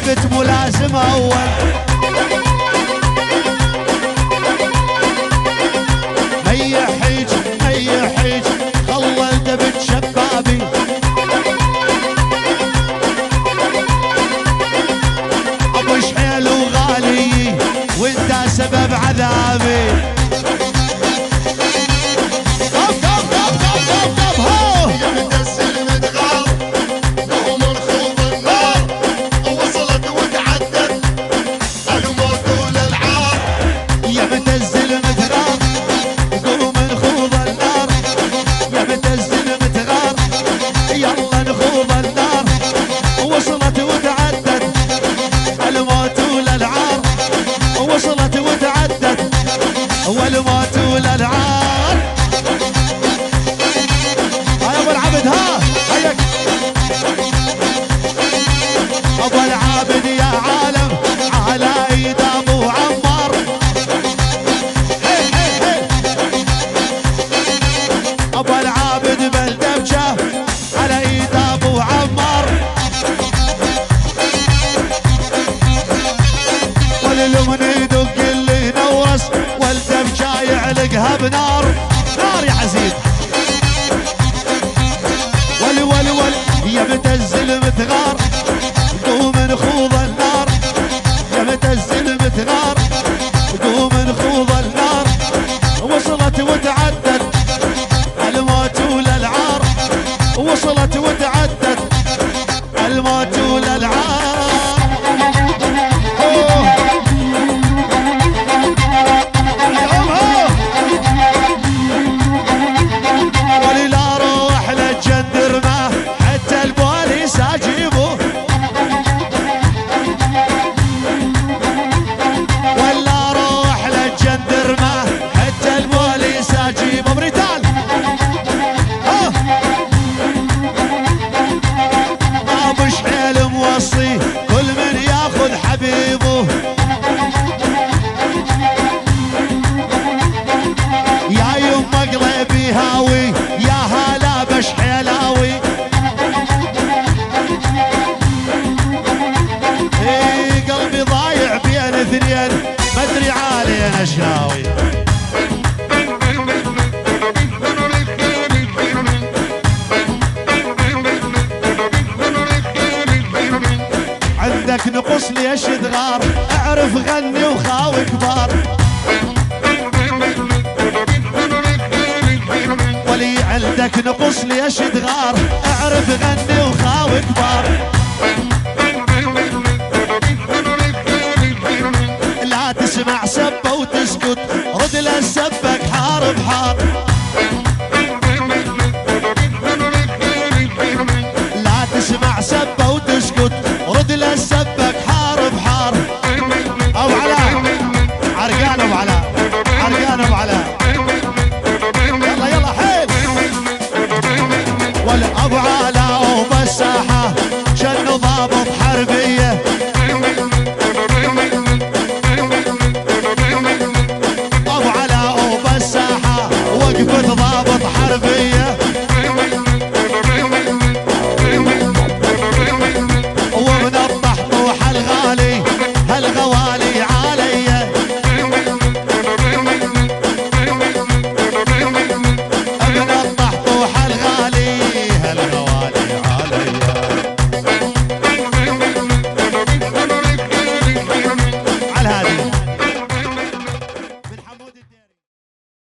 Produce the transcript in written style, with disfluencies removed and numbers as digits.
ثابت ملازم اول. هيا حيج هيا حيج خلل دبت شبابي. ابو شحيل وغالي وانت سبب عذابي. والموت والالعاب. هاي ابو العبد ها هيك ابو العابد يا عالم على ايد ابو عمار. هي هي هي ابو العابد بالدبجه على ايد ابو عمار. واللمن يدق اللي نورس والدبجه يعلقها بنار. نار يا عزيز. ولي ولي ولي يا متزل متغار قوم نخوض النار. يا متزل متغار قوم نخوض النار. وصلت وتعدت الموت والالعار. وصلت وتعدت الموت والالعار. كل من ياخذ حبيبه. يا يما قلبي هاوي يا هلا بشحيلاوي. اي قلبي ضايع بين اثنين مدري علينا شناوي. عندك نقص ليش تغار اعرف غني وخاوي كبار. ولي عندك نقص ليش تغار اعرف غني وخاوي كبار. لا تسمع سبه وتسكت رد للسبك حار بحار.